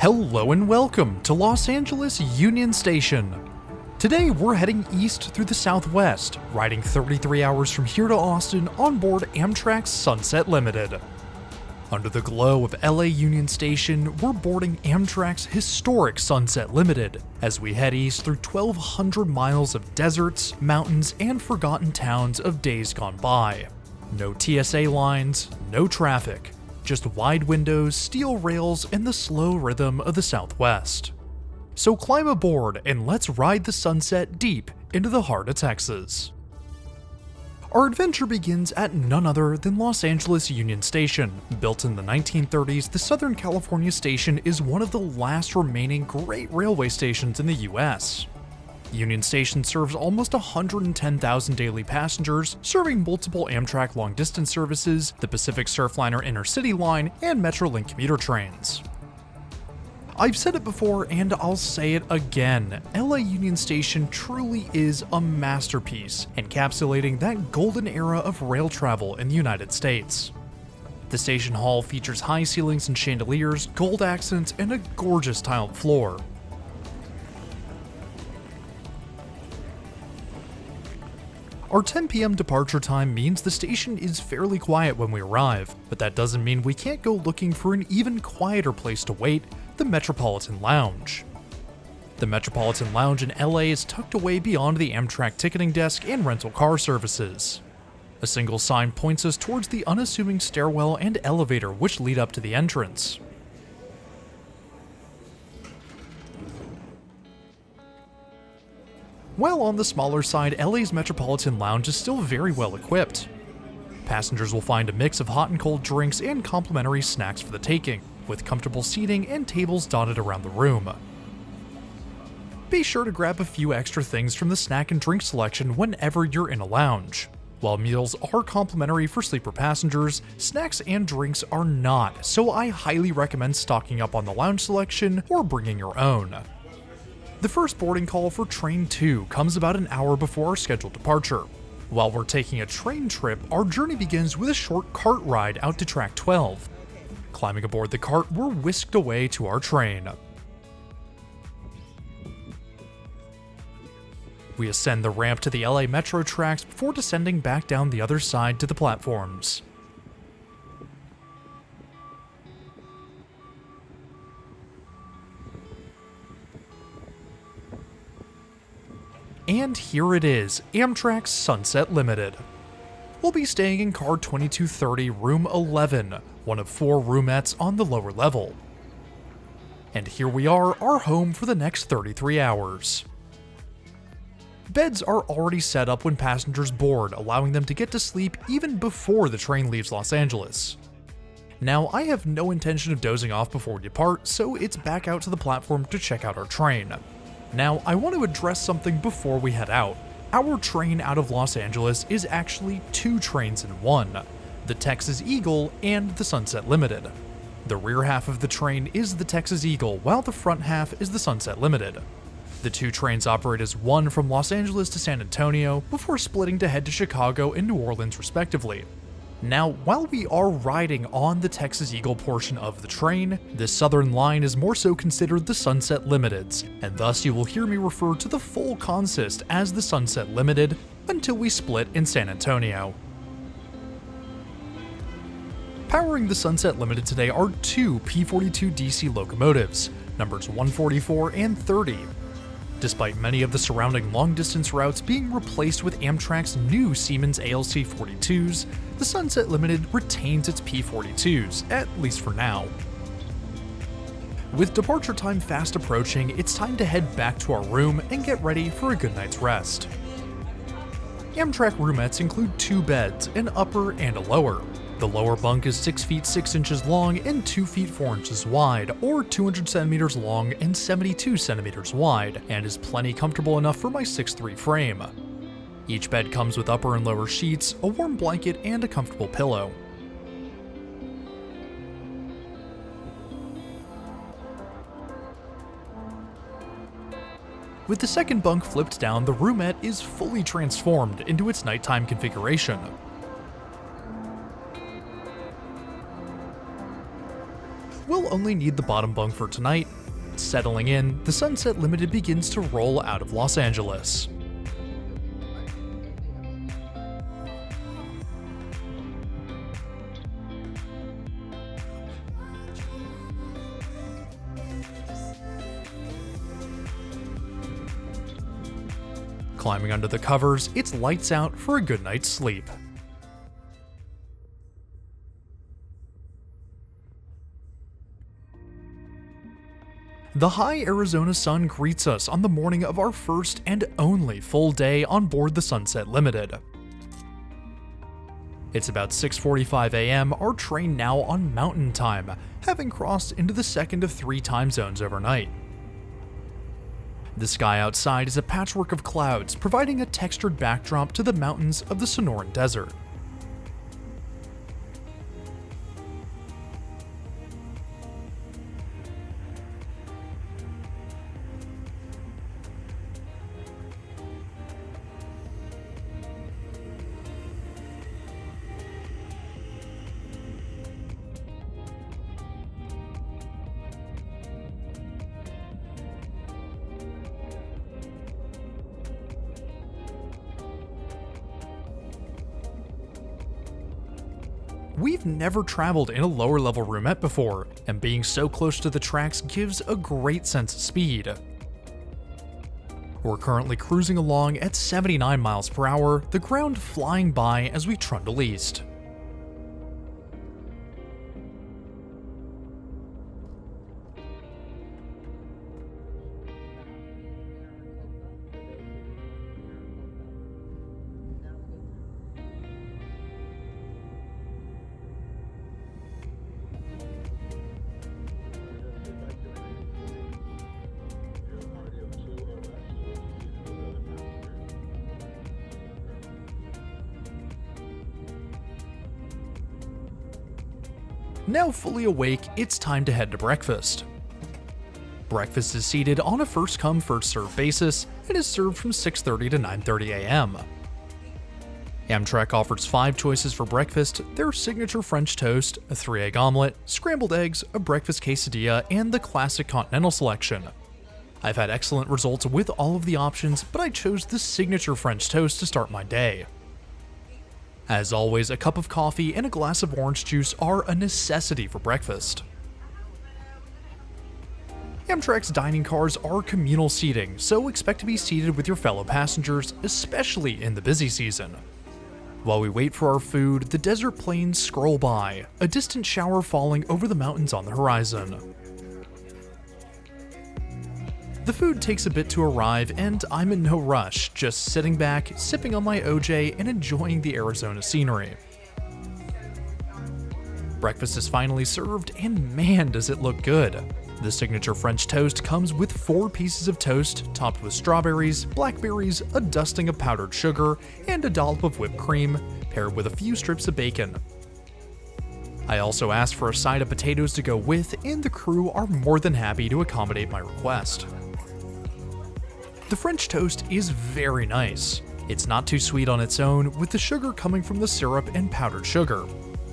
Hello and welcome to Los Angeles Union Station. Today we're heading east through the southwest, riding 33 hours from here to Austin on board Amtrak's Sunset Limited. Under the glow of LA Union Station, we're boarding Amtrak's historic Sunset Limited as we head east through 1,200 miles of deserts, mountains, and forgotten towns of days gone by. No TSA lines, no traffic. Just wide windows, steel rails, and the slow rhythm of the Southwest. So climb aboard and let's ride the sunset deep into the heart of Texas. Our adventure begins at none other than Los Angeles Union Station. Built in the 1930s, the Southern California station is one of the last remaining great railway stations in the US. Union Station serves almost 110,000 daily passengers, serving multiple Amtrak long-distance services, the Pacific Surfliner Intercity Line, and Metrolink commuter trains. I've said it before and I'll say it again, LA Union Station truly is a masterpiece, encapsulating that golden era of rail travel in the United States. The station hall features high ceilings and chandeliers, gold accents, and a gorgeous tiled floor. Our 10 p.m. departure time means the station is fairly quiet when we arrive, but that doesn't mean we can't go looking for an even quieter place to wait, the Metropolitan Lounge. The Metropolitan Lounge in LA is tucked away beyond the Amtrak ticketing desk and rental car services. A single sign points us towards the unassuming stairwell and elevator which lead up to the entrance. While on the smaller side, LA's Metropolitan Lounge is still very well equipped. Passengers will find a mix of hot and cold drinks and complimentary snacks for the taking, with comfortable seating and tables dotted around the room. Be sure to grab a few extra things from the snack and drink selection whenever you're in a lounge. While meals are complimentary for sleeper passengers, snacks and drinks are not, so I highly recommend stocking up on the lounge selection or bringing your own. The first boarding call for Train 2 comes about an hour before our scheduled departure. While we're taking a train trip, our journey begins with a short cart ride out to Track 12. Climbing aboard the cart, we're whisked away to our train. We ascend the ramp to the LA Metro tracks before descending back down the other side to the platforms. And here it is, Amtrak's Sunset Limited. We'll be staying in car 2230, room 11, one of 4 roomettes on the lower level. And here we are, our home for the next 33 hours. Beds are already set up when passengers board, allowing them to get to sleep even before the train leaves Los Angeles. Now, I have no intention of dozing off before we depart, so it's back out to the platform to check out our train. Now, I want to address something before we head out. Our train out of Los Angeles is actually 2 trains in one, the Texas Eagle and the Sunset Limited. The rear half of the train is the Texas Eagle, while the front half is the Sunset Limited. The 2 trains operate as one from Los Angeles to San Antonio, before splitting to head to Chicago and New Orleans respectively. Now, while we are riding on the Texas Eagle portion of the train, the southern line is more so considered the Sunset Limiteds, and thus you will hear me refer to the full consist as the Sunset Limited until we split in San Antonio. Powering the Sunset Limited today are 2 P-42 DC locomotives, numbers 144 and 30. Despite many of the surrounding long-distance routes being replaced with Amtrak's new Siemens ALC-42s, the Sunset Limited retains its P-42s, at least for now. With departure time fast approaching, it's time to head back to our room and get ready for a good night's rest. Amtrak roomettes include 2 beds, an upper and a lower. The lower bunk is 6 feet 6 inches long and 2 feet 4 inches wide, or 200 centimeters long and 72 centimeters wide, and is plenty comfortable enough for my 6'3" frame. Each bed comes with upper and lower sheets, a warm blanket, and a comfortable pillow. With the second bunk flipped down, the roomette is fully transformed into its nighttime configuration. We'll only need the bottom bunk for tonight. Settling in, the Sunset Limited begins to roll out of Los Angeles. Climbing under the covers, it's lights out for a good night's sleep. The high Arizona sun greets us on the morning of our first and only full day on board the Sunset Limited. It's about 6:45 a.m., our train now on Mountain Time, having crossed into the second of 3 time zones overnight. The sky outside is a patchwork of clouds, providing a textured backdrop to the mountains of the Sonoran Desert. We've never traveled in a lower level roomette before, and being so close to the tracks gives a great sense of speed. We're currently cruising along at 79 miles per hour, the ground flying by as we trundle east. Now fully awake, it's time to head to breakfast. Breakfast is seated on a first-come, first-served basis and is served from 6:30 to 9:30 a.m. Amtrak offers 5 choices for breakfast: their signature French toast, a 3-egg omelet, scrambled eggs, a breakfast quesadilla, and the classic continental selection. I've had excellent results with all of the options, but I chose the signature French toast to start my day. As always, a cup of coffee and a glass of orange juice are a necessity for breakfast. Amtrak's dining cars are communal seating, so expect to be seated with your fellow passengers, especially in the busy season. While we wait for our food, the desert plains scroll by, a distant shower falling over the mountains on the horizon. The food takes a bit to arrive, and I'm in no rush, just sitting back, sipping on my OJ, and enjoying the Arizona scenery. Breakfast is finally served, and man does it look good. The signature French toast comes with 4 pieces of toast, topped with strawberries, blackberries, a dusting of powdered sugar, and a dollop of whipped cream, paired with a few strips of bacon. I also asked for a side of potatoes to go with, and the crew are more than happy to accommodate my request. The French toast is very nice. It's not too sweet on its own, with the sugar coming from the syrup and powdered sugar.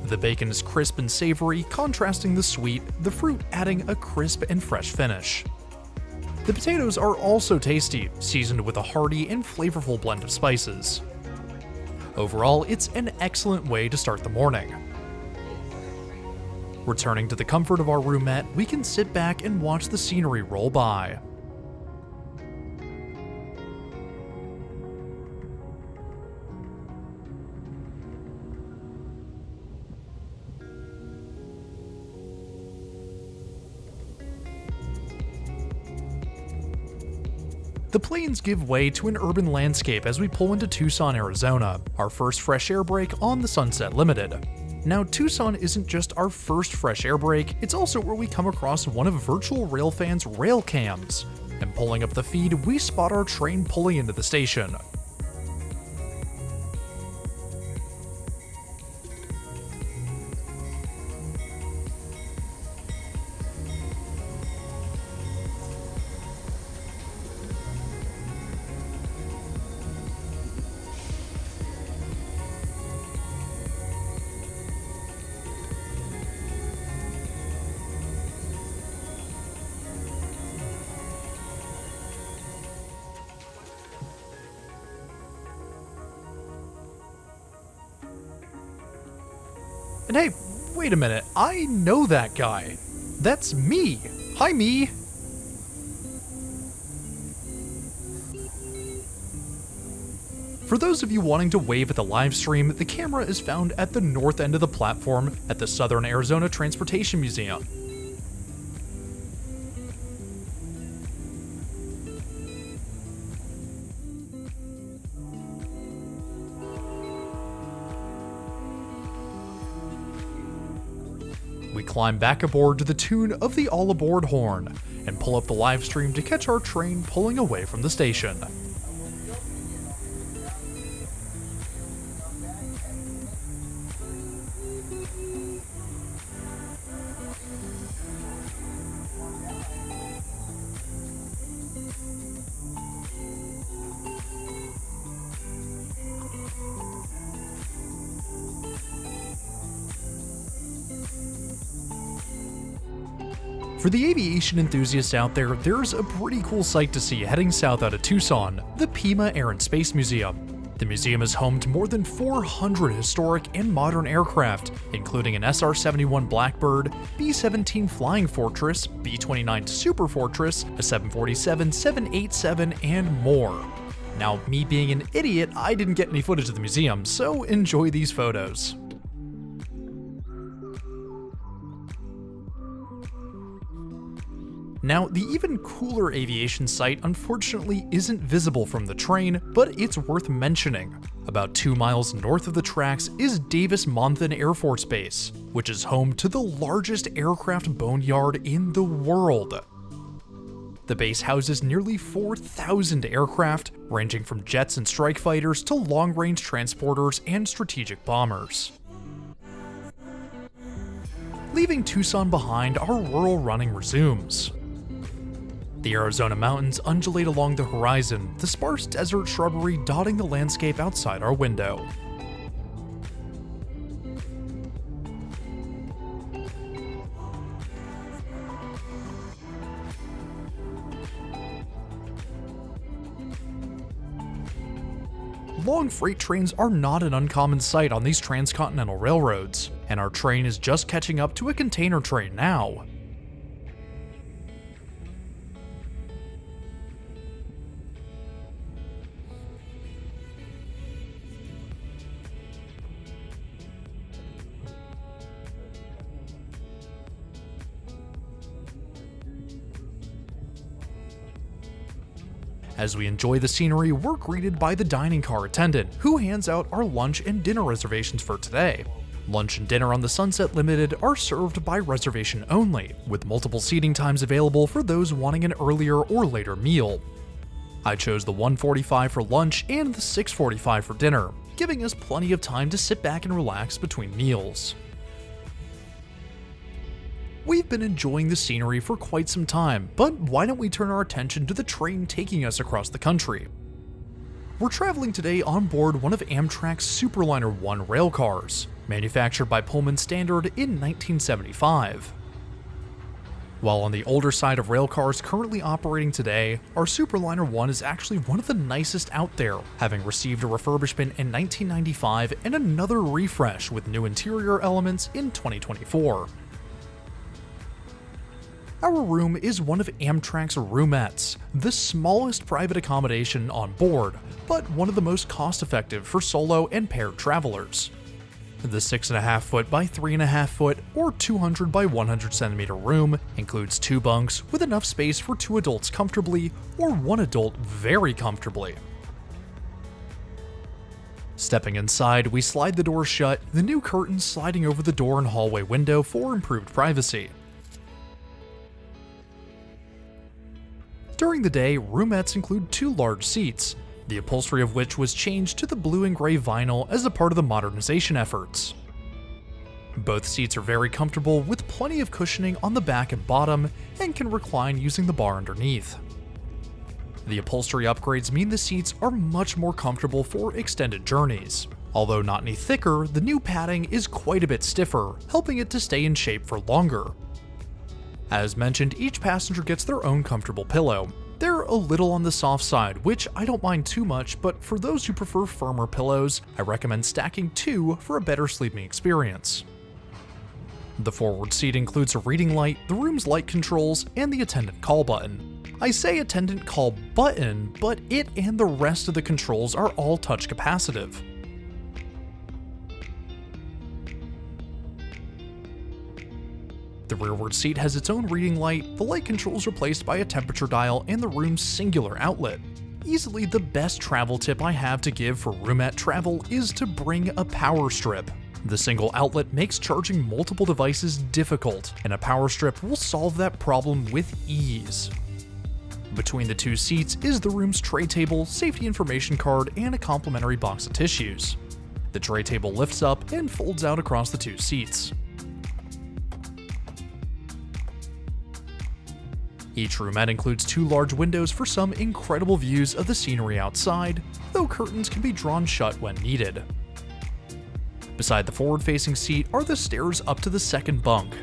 The bacon is crisp and savory, contrasting the sweet, the fruit adding a crisp and fresh finish. The potatoes are also tasty, seasoned with a hearty and flavorful blend of spices. Overall, it's an excellent way to start the morning. Returning to the comfort of our roomette, we can sit back and watch the scenery roll by. The plains give way to an urban landscape as we pull into Tucson, Arizona, our first fresh air break on the Sunset Limited. Now, Tucson isn't just our first fresh air break, it's also where we come across one of Virtual Railfan's rail cams. And pulling up the feed, we spot our train pulling into the station. And hey, wait a minute, I know that guy. That's me. Hi, me. For those of you wanting to wave at the live stream, the camera is found at the north end of the platform at the Southern Arizona Transportation Museum. We climb back aboard to the tune of the All Aboard horn and pull up the live stream to catch our train pulling away from the station. For the aviation enthusiasts out there, there's a pretty cool sight to see heading south out of Tucson, the Pima Air and Space Museum. The museum is home to more than 400 historic and modern aircraft, including an SR-71 Blackbird, B-17 Flying Fortress, B-29 Super Fortress, a 747, 787, and more. Now, me being an idiot, I didn't get any footage of the museum, so enjoy these photos. Now, the even cooler aviation site unfortunately isn't visible from the train, but it's worth mentioning. About 2 miles north of the tracks is Davis-Monthan Air Force Base, which is home to the largest aircraft boneyard in the world. The base houses nearly 4,000 aircraft, ranging from jets and strike fighters to long-range transporters and strategic bombers. Leaving Tucson behind, our rural running resumes. The Arizona mountains undulate along the horizon, the sparse desert shrubbery dotting the landscape outside our window. Long freight trains are not an uncommon sight on these transcontinental railroads, and our train is just catching up to a container train now. As we enjoy the scenery, we're greeted by the dining car attendant, who hands out our lunch and dinner reservations for today. Lunch and dinner on the Sunset Limited are served by reservation only, with multiple seating times available for those wanting an earlier or later meal. I chose the 1:45 for lunch and the 6:45 for dinner, giving us plenty of time to sit back and relax between meals. We've been enjoying the scenery for quite some time, but why don't we turn our attention to the train taking us across the country? We're traveling today on board one of Amtrak's Superliner 1 railcars, manufactured by Pullman Standard in 1975. While on the older side of railcars currently operating today, our Superliner 1 is actually one of the nicest out there, having received a refurbishment in 1995 and another refresh with new interior elements in 2024. Our room is one of Amtrak's roomettes, the smallest private accommodation on board, but one of the most cost-effective for solo and paired travelers. The 6.5 foot by 3.5 foot or 200 by 100 centimeter room includes 2 bunks with enough space for 2 adults comfortably or 1 adult very comfortably. Stepping inside, we slide the door shut, the new curtains sliding over the door and hallway window for improved privacy. During the day, roomettes include 2 large seats, the upholstery of which was changed to the blue and gray vinyl as a part of the modernization efforts. Both seats are very comfortable with plenty of cushioning on the back and bottom and can recline using the bar underneath. The upholstery upgrades mean the seats are much more comfortable for extended journeys. Although not any thicker, the new padding is quite a bit stiffer, helping it to stay in shape for longer. As mentioned, each passenger gets their own comfortable pillow. They're a little on the soft side, which I don't mind too much, but for those who prefer firmer pillows, I recommend stacking 2 for a better sleeping experience. The forward seat includes a reading light, the room's light controls, and the attendant call button. I say attendant call button, but it and the rest of the controls are all touch capacitive. The rearward seat has its own reading light, the light controls are placed by a temperature dial, and the room's singular outlet. Easily the best travel tip I have to give for roomette travel is to bring a power strip. The single outlet makes charging multiple devices difficult, and a power strip will solve that problem with ease. Between the two seats is the room's tray table, safety information card, and a complimentary box of tissues. The tray table lifts up and folds out across the two seats. Each roomette includes two large windows for some incredible views of the scenery outside, though curtains can be drawn shut when needed. Beside the forward-facing seat are the stairs up to the second bunk.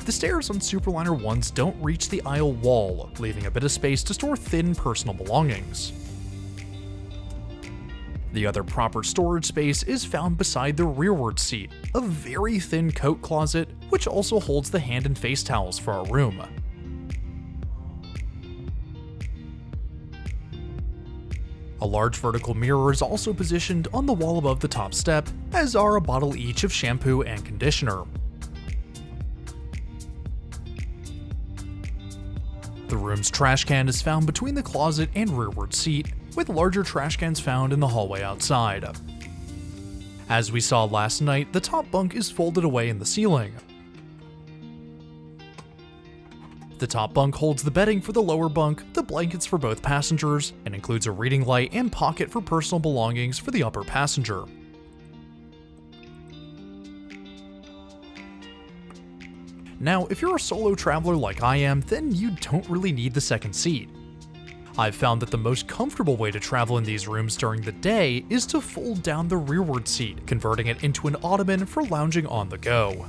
The stairs on Superliner ones don't reach the aisle wall, leaving a bit of space to store thin personal belongings. The other proper storage space is found beside the rearward seat, a very thin coat closet, which also holds the hand and face towels for our room. A large vertical mirror is also positioned on the wall above the top step, as are a bottle each of shampoo and conditioner. The room's trash can is found between the closet and rearward seat, with larger trash cans found in the hallway outside. As we saw last night, the top bunk is folded away in the ceiling. The top bunk holds the bedding for the lower bunk, the blankets for both passengers, and includes a reading light and pocket for personal belongings for the upper passenger. Now, if you're a solo traveler like I am, then you don't really need the second seat. I've found that the most comfortable way to travel in these rooms during the day is to fold down the rearward seat, converting it into an ottoman for lounging on the go.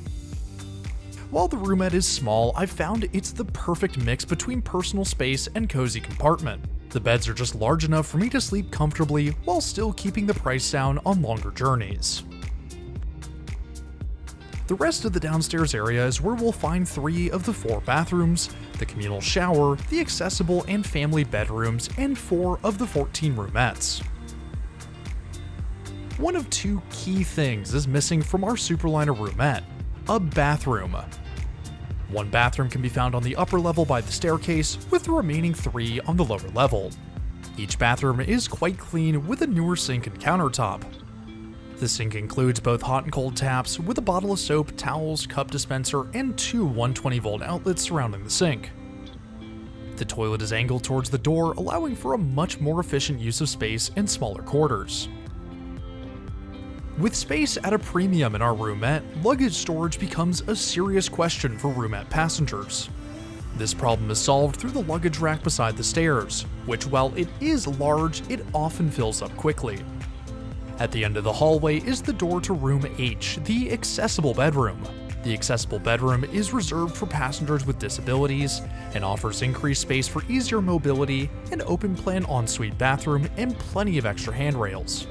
While the roomette is small, I've found it's the perfect mix between personal space and cozy compartment. The beds are just large enough for me to sleep comfortably while still keeping the price down on longer journeys. The rest of the downstairs area is where we'll find 3 of the 4 bathrooms, the communal shower, the accessible and family bedrooms, and 4 of the 14 roomettes. One of 2 key things is missing from our Superliner roomette: a bathroom. One bathroom can be found on the upper level by the staircase, with the remaining 3 on the lower level. Each bathroom is quite clean with a newer sink and countertop. The sink includes both hot and cold taps, with a bottle of soap, towels, cup dispenser, and 2 120-volt outlets surrounding the sink. The toilet is angled towards the door, allowing for a much more efficient use of space in smaller quarters. With space at a premium in our roomette, luggage storage becomes a serious question for roomette passengers. This problem is solved through the luggage rack beside the stairs, which, while it is large, it often fills up quickly. At the end of the hallway is the door to room H, the accessible bedroom. The accessible bedroom is reserved for passengers with disabilities and offers increased space for easier mobility, an open-plan ensuite bathroom, and plenty of extra handrails.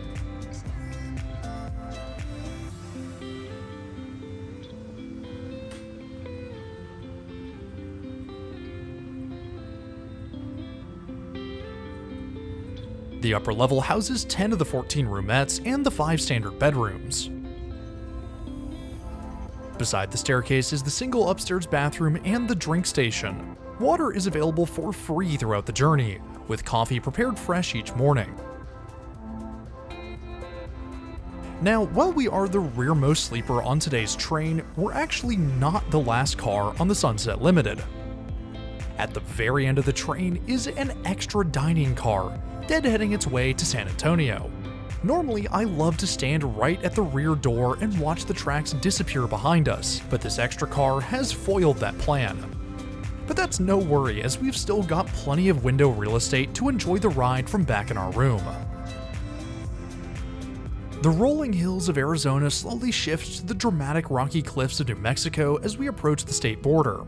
The upper level houses 10 of the 14 roomettes and the 5 standard bedrooms. Beside the staircase is the single upstairs bathroom and the drink station. Water is available for free throughout the journey, with coffee prepared fresh each morning. Now, while we are the rearmost sleeper on today's train, we're actually not the last car on the Sunset Limited. At the very end of the train is an extra dining car, deadheading its way to San Antonio. Normally, I love to stand right at the rear door and watch the tracks disappear behind us, but this extra car has foiled that plan. But that's no worry, as we've still got plenty of window real estate to enjoy the ride from back in our room. The rolling hills of Arizona slowly shift to the dramatic rocky cliffs of New Mexico as we approach the state border.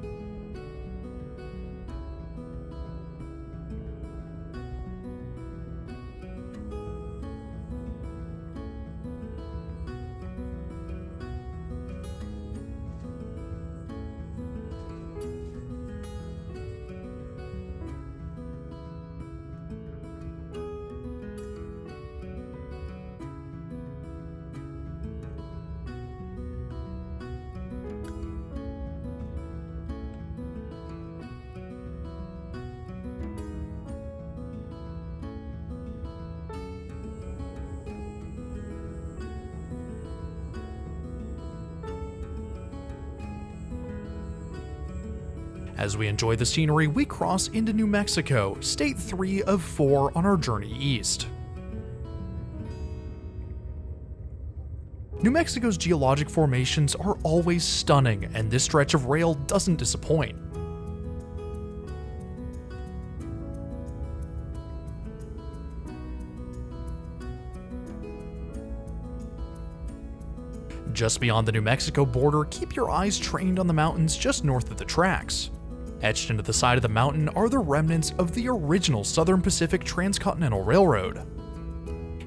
As we enjoy the scenery, we cross into New Mexico, state 3 of 4 on our journey east. New Mexico's geologic formations are always stunning, and this stretch of rail doesn't disappoint. Just beyond the New Mexico border, keep your eyes trained on the mountains just north of the tracks. Etched into the side of the mountain are the remnants of the original Southern Pacific Transcontinental Railroad.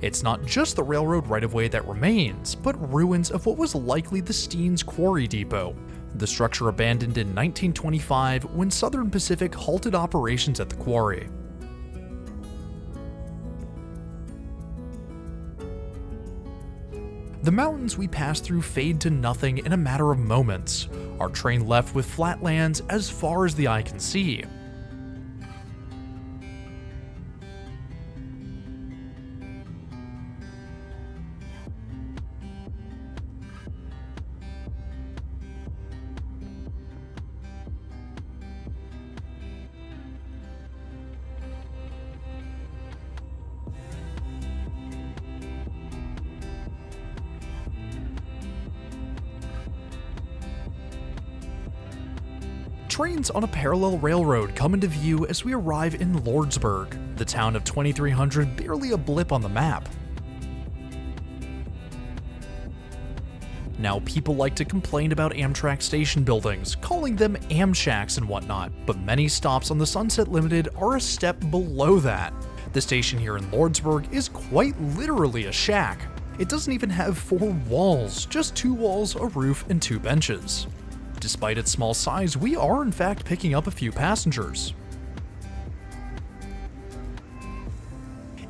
It's not just the railroad right-of-way that remains, but ruins of what was likely the Steens Quarry Depot, the structure abandoned in 1925 when Southern Pacific halted operations at the quarry. The mountains we pass through fade to nothing in a matter of moments. Our train left with flatlands as far as the eye can see. Trains on a parallel railroad come into view as we arrive in Lordsburg, the town of 2300, barely a blip on the map. Now, people like to complain about Amtrak station buildings, calling them Amshacks and whatnot, but many stops on the Sunset Limited are a step below that. The station here in Lordsburg is quite literally a shack. It doesn't even have 4 walls, just 2 walls, a roof, and 2 benches. Despite its small size, we are in fact picking up a few passengers.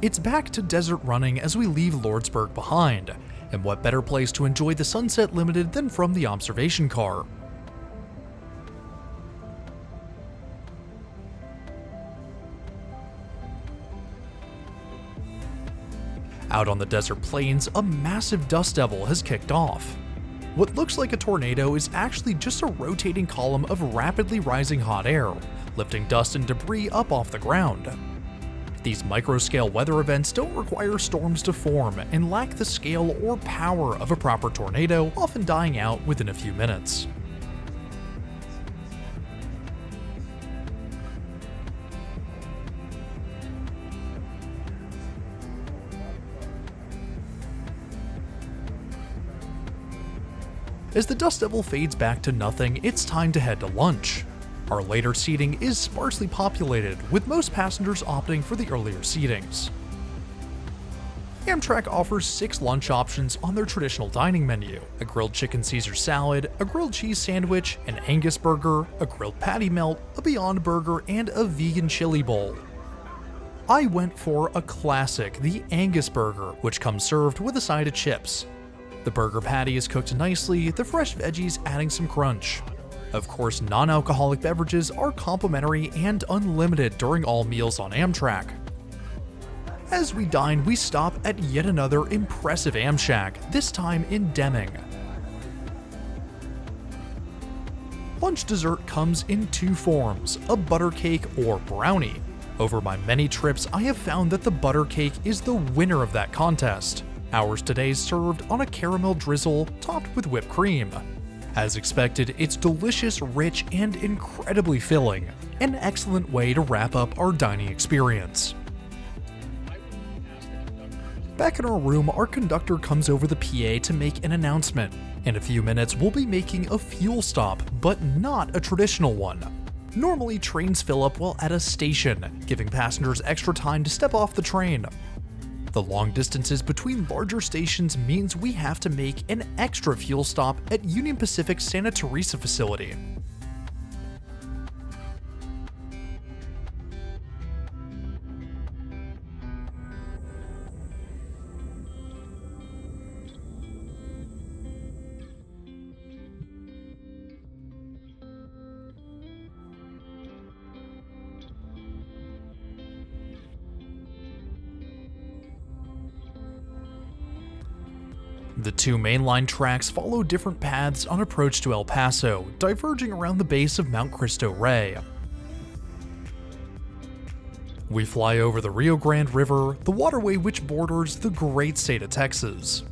It's back to desert running as we leave Lordsburg behind, and what better place to enjoy the Sunset Limited than from the observation car. Out on the desert plains, a massive dust devil has kicked off. What looks like a tornado is actually just a rotating column of rapidly rising hot air, lifting dust and debris up off the ground. These micro-scale weather events don't require storms to form and lack the scale or power of a proper tornado, often dying out within a few minutes. As the dust devil fades back to nothing, it's time to head to lunch. Our later seating is sparsely populated, with most passengers opting for the earlier seatings. Amtrak offers 6 lunch options on their traditional dining menu: a grilled chicken Caesar salad, a grilled cheese sandwich, an Angus burger, a grilled patty melt, a Beyond Burger, and a vegan chili bowl. I went for a classic, the Angus burger, which comes served with a side of chips. The burger patty is cooked nicely, the fresh veggies adding some crunch. Of course, non-alcoholic beverages are complimentary and unlimited during all meals on Amtrak. As we dine, we stop at yet another impressive Amshack, this time in Deming. Lunch dessert comes in 2 forms, a butter cake or brownie. Over my many trips, I have found that the butter cake is the winner of that contest. Ours today is served on a caramel drizzle topped with whipped cream. As expected, it's delicious, rich, and incredibly filling, an excellent way to wrap up our dining experience. Back in our room, our conductor comes over the PA to make an announcement. In a few minutes, we'll be making a fuel stop, but not a traditional one. Normally, trains fill up while at a station, giving passengers extra time to step off the train. The long distances between larger stations means we have to make an extra fuel stop at Union Pacific's Santa Teresa facility. The two mainline tracks follow different paths on approach to El Paso, diverging around the base of Mount Cristo Rey. We fly over the Rio Grande River, the waterway which borders the great state of Texas.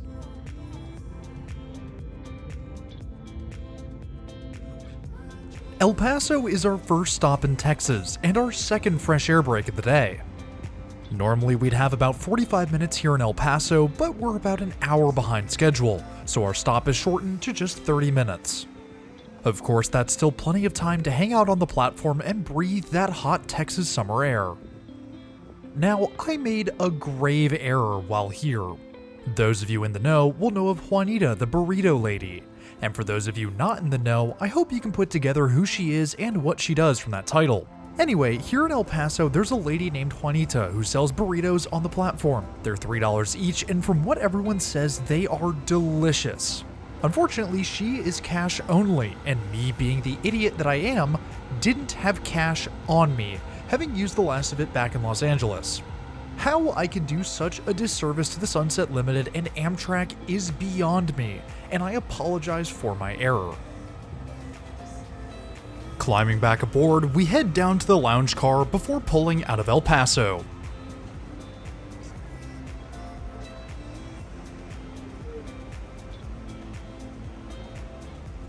El Paso is our first stop in Texas and our second fresh air break of the day. Normally we'd have about 45 minutes here in El Paso, but we're about an hour behind schedule, so our stop is shortened to just 30 minutes. Of course, that's still plenty of time to hang out on the platform and breathe that hot Texas summer air. Now, I made a grave error while here. Those of you in the know will know of Juanita the Burrito Lady, and for those of you not in the know, I hope you can put together who she is and what she does from that title. Anyway, here in El Paso, there's a lady named Juanita who sells burritos on the platform. They're $3 each, and from what everyone says, they are delicious. Unfortunately, she is cash only, and me being the idiot that I am, didn't have cash on me, having used the last of it back in Los Angeles. How I can do such a disservice to the Sunset Limited and Amtrak is beyond me, and I apologize for my error. Climbing back aboard, we head down to the lounge car before pulling out of El Paso.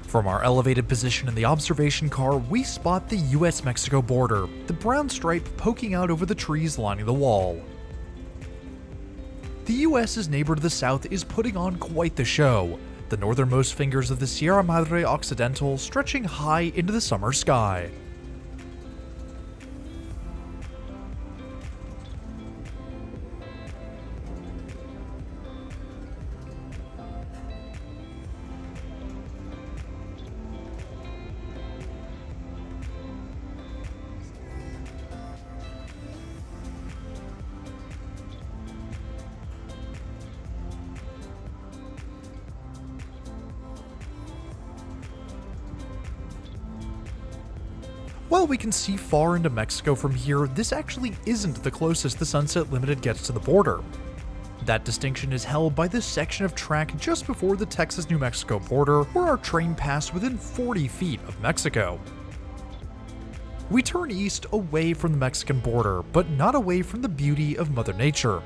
From our elevated position in the observation car, we spot the US-Mexico border, the brown stripe poking out over the trees lining the wall. The US's neighbor to the south is putting on quite the show, the northernmost fingers of the Sierra Madre Occidental stretching high into the summer sky. While we can see far into Mexico from here, this actually isn't the closest the Sunset Limited gets to the border. That distinction is held by this section of track just before the Texas-New Mexico border, where our train passed within 40 feet of Mexico. We turn east away from the Mexican border, but not away from the beauty of Mother Nature.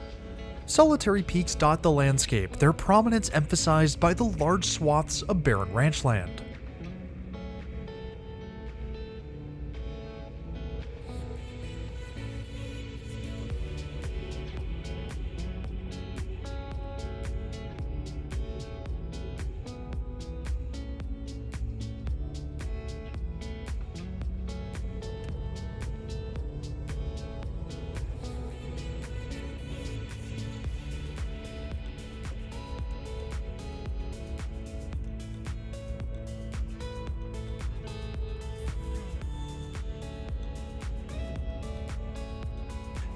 Solitary peaks dot the landscape, their prominence emphasized by the large swaths of barren ranchland.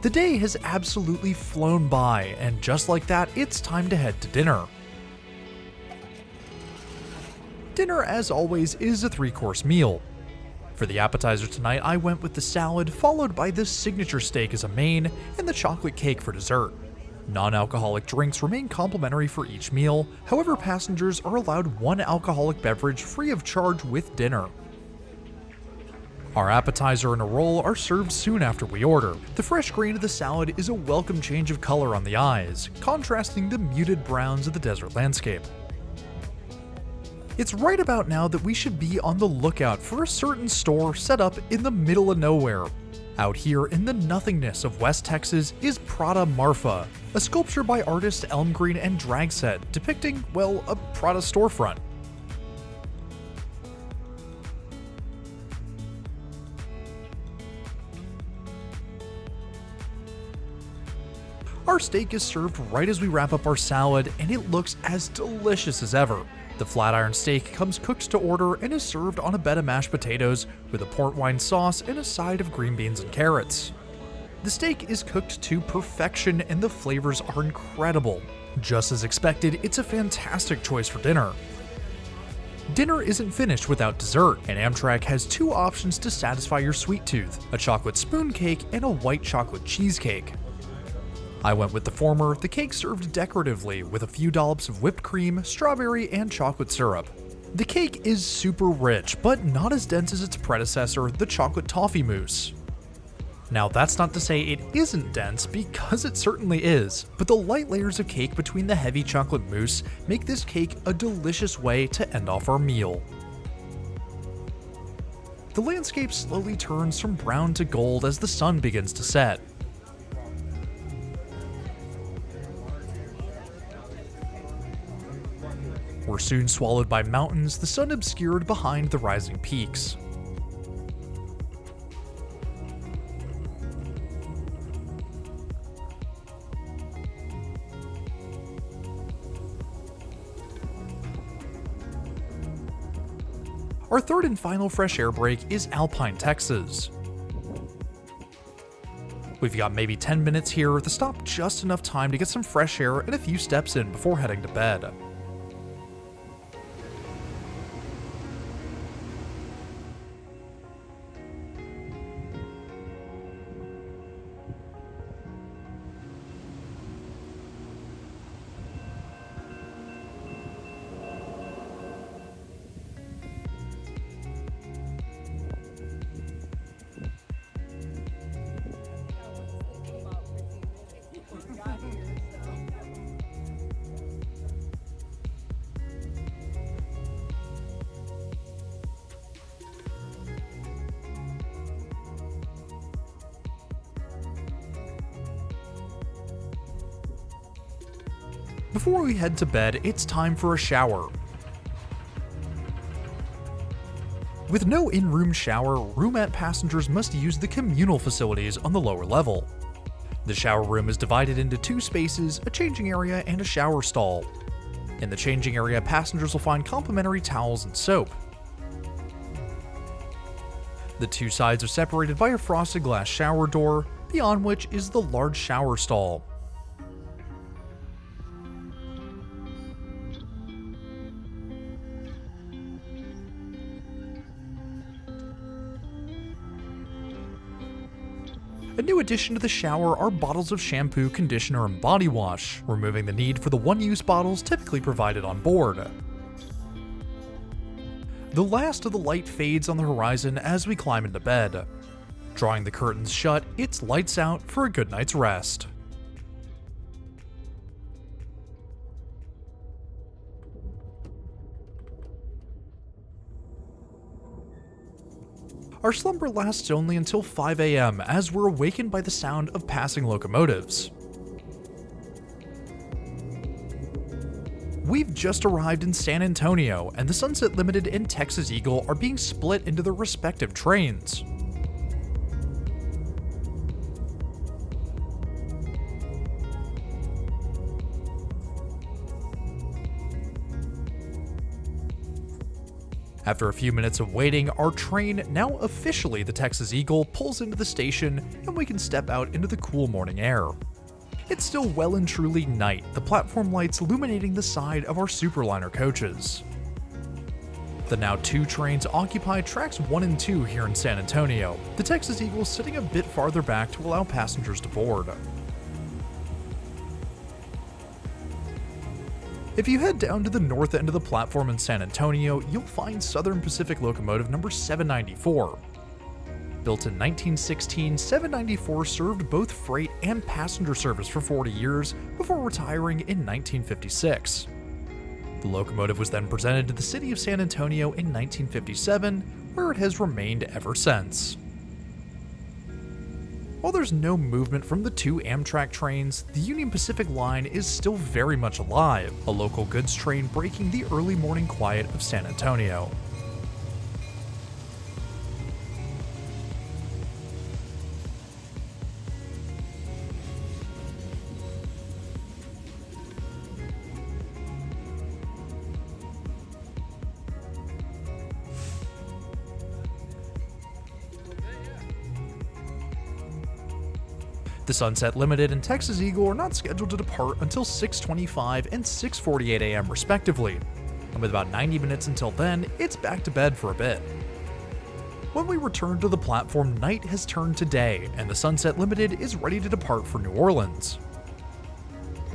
The day has absolutely flown by, and just like that, it's time to head to dinner. Dinner, as always, is a 3-course meal. For the appetizer tonight, I went with the salad, followed by the signature steak as a main, and the chocolate cake for dessert. Non-alcoholic drinks remain complimentary for each meal, however passengers are allowed one alcoholic beverage free of charge with dinner. Our appetizer and a roll are served soon after we order. The fresh green of the salad is a welcome change of color on the eyes, contrasting the muted browns of the desert landscape. It's right about now that we should be on the lookout for a certain store set up in the middle of nowhere. Out here in the nothingness of West Texas is Prada Marfa, a sculpture by artist Elmgreen and Dragset depicting, well, a Prada storefront. Our steak is served right as we wrap up our salad, and it looks as delicious as ever. The flat iron steak comes cooked to order and is served on a bed of mashed potatoes with a port wine sauce and a side of green beans and carrots. The steak is cooked to perfection and the flavors are incredible. Just as expected, it's a fantastic choice for dinner. Dinner isn't finished without dessert, and Amtrak has 2 options to satisfy your sweet tooth: a chocolate spoon cake and a white chocolate cheesecake. I went with the former, the cake served decoratively with a few dollops of whipped cream, strawberry, and chocolate syrup. The cake is super rich, but not as dense as its predecessor, the chocolate toffee mousse. Now that's not to say it isn't dense, because it certainly is, but the light layers of cake between the heavy chocolate mousse make this cake a delicious way to end off our meal. The landscape slowly turns from brown to gold as the sun begins to set. We're soon swallowed by mountains, the sun obscured behind the rising peaks. Our third and final fresh air break is Alpine, Texas. We've got maybe 10 minutes here, the stop just enough time to get some fresh air and a few steps in before heading to bed. Before we head to bed, it's time for a shower. With no in-room shower, roomette passengers must use the communal facilities on the lower level. The shower room is divided into two spaces, a changing area and a shower stall. In the changing area, passengers will find complimentary towels and soap. The two sides are separated by a frosted glass shower door, beyond which is the large shower stall. A new addition to the shower are bottles of shampoo, conditioner, and body wash, removing the need for the one-use bottles typically provided on board. The last of the light fades on the horizon as we climb into bed. Drawing the curtains shut, it's lights out for a good night's rest. Our slumber lasts only until 5 a.m. as we're awakened by the sound of passing locomotives. We've just arrived in San Antonio, and the Sunset Limited and Texas Eagle are being split into their respective trains. After a few minutes of waiting, our train, now officially the Texas Eagle, pulls into the station and we can step out into the cool morning air. It's still well and truly night, the platform lights illuminating the side of our Superliner coaches. The now two trains occupy tracks 1 and 2 here in San Antonio, the Texas Eagle sitting a bit farther back to allow passengers to board. If you head down to the north end of the platform in San Antonio, you'll find Southern Pacific locomotive number 794. Built in 1916, 794 served both freight and passenger service for 40 years before retiring in 1956. The locomotive was then presented to the city of San Antonio in 1957, where it has remained ever since. While there's no movement from the two Amtrak trains, the Union Pacific line is still very much alive, a local goods train breaking the early morning quiet of San Antonio. The Sunset Limited and Texas Eagle are not scheduled to depart until 6:25 and 6:48 a.m. respectively, and with about 90 minutes until then, it's back to bed for a bit. When we return to the platform, night has turned to day, and the Sunset Limited is ready to depart for New Orleans.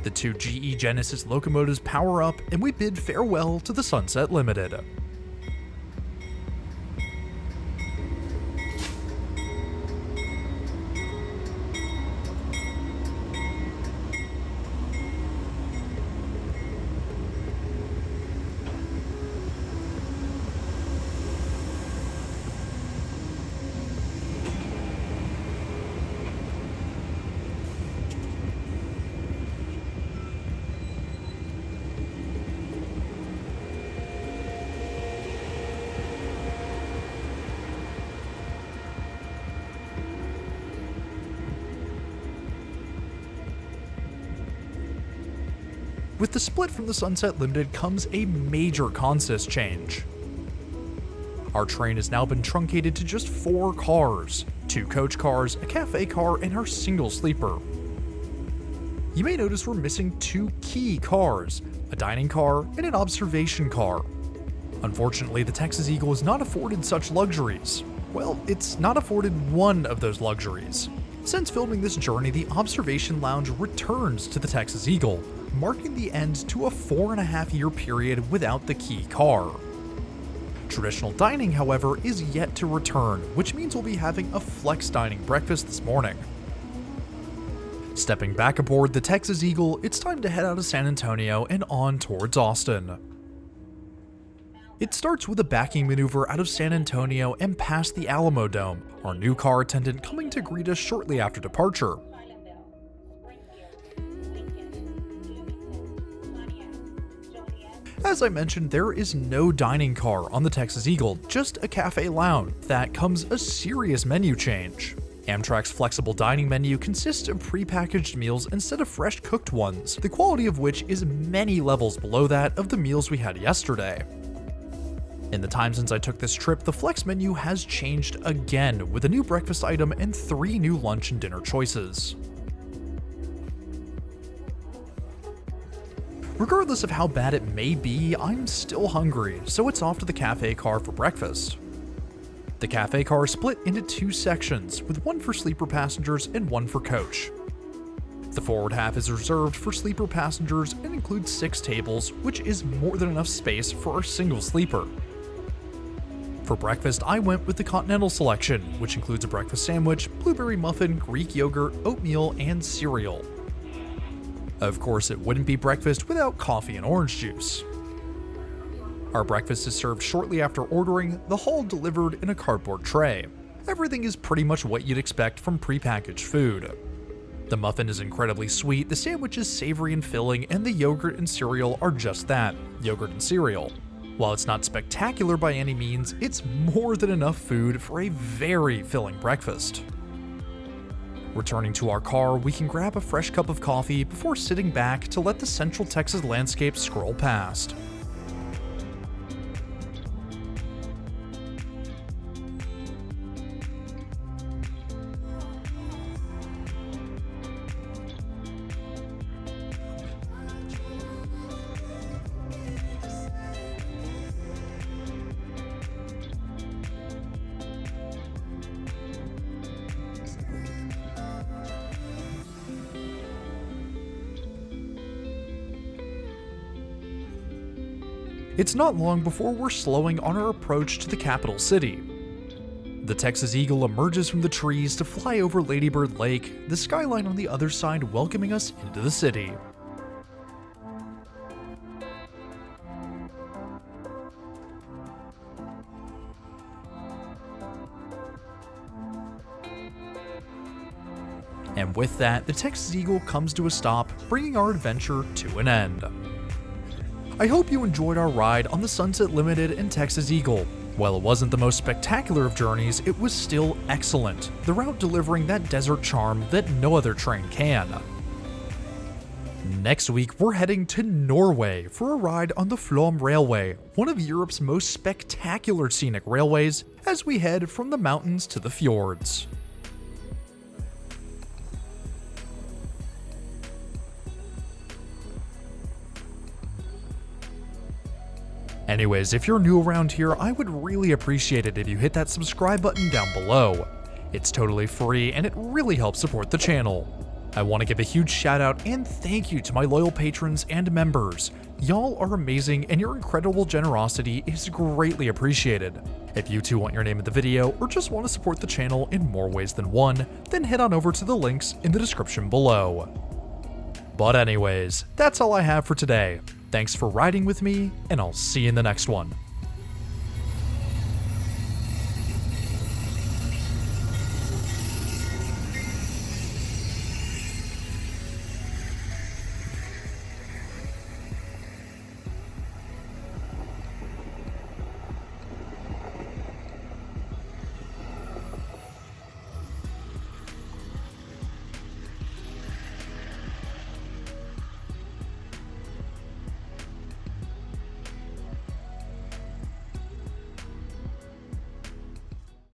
The two GE Genesis locomotives power up, and we bid farewell to the Sunset Limited. With the split from the Sunset Limited comes a major consist change. Our train has now been truncated to just 4 cars, 2 coach cars, a cafe car, and our single sleeper. You may notice we're missing 2 key cars, a dining car and an observation car. Unfortunately, the Texas Eagle is not afforded such luxuries. Well, it's not afforded one of those luxuries. Since filming this journey, the observation lounge returns to the Texas Eagle, marking the end to a 4.5-year period without the key car. Traditional dining, however, is yet to return, which means we'll be having a flex dining breakfast this morning. Stepping back aboard the Texas Eagle, it's time to head out of San Antonio and on towards Austin. It starts with a backing maneuver out of San Antonio and past the Alamo Dome, our new car attendant coming to greet us shortly after departure. As I mentioned, there is no dining car on the Texas Eagle, just a cafe lounge. That comes a serious menu change. Amtrak's flexible dining menu consists of prepackaged meals instead of fresh cooked ones, the quality of which is many levels below that of the meals we had yesterday. In the time since I took this trip, the flex menu has changed again, with a new breakfast item and 3 new lunch and dinner choices. Regardless of how bad it may be, I'm still hungry, so it's off to the cafe car for breakfast. The cafe car is split into 2 sections, with one for sleeper passengers and one for coach. The forward half is reserved for sleeper passengers and includes 6 tables, which is more than enough space for our single sleeper. For breakfast, I went with the continental selection, which includes a breakfast sandwich, blueberry muffin, Greek yogurt, oatmeal, and cereal. Of course, it wouldn't be breakfast without coffee and orange juice. Our breakfast is served shortly after ordering, the whole delivered in a cardboard tray. Everything is pretty much what you'd expect from prepackaged food. The muffin is incredibly sweet, the sandwich is savory and filling, and the yogurt and cereal are just that, yogurt and cereal. While it's not spectacular by any means, it's more than enough food for a very filling breakfast. Returning to our car, we can grab a fresh cup of coffee before sitting back to let the Central Texas landscape scroll past. It's not long before we're slowing on our approach to the capital city. The Texas Eagle emerges from the trees to fly over Lady Bird Lake, the skyline on the other side welcoming us into the city. And with that, the Texas Eagle comes to a stop, bringing our adventure to an end. I hope you enjoyed our ride on the Sunset Limited and Texas Eagle. While it wasn't the most spectacular of journeys, it was still excellent, the route delivering that desert charm that no other train can. Next week, we're heading to Norway for a ride on the Flåm Railway, one of Europe's most spectacular scenic railways, as we head from the mountains to the fjords. Anyways, if you're new around here, I would really appreciate it if you hit that subscribe button down below. It's totally free and it really helps support the channel. I want to give a huge shout out and thank you to my loyal patrons and members. Y'all are amazing and your incredible generosity is greatly appreciated. If you too want your name in the video or just want to support the channel in more ways than one, then head on over to the links in the description below. But anyways, that's all I have for today. Thanks for riding with me, and I'll see you in the next one.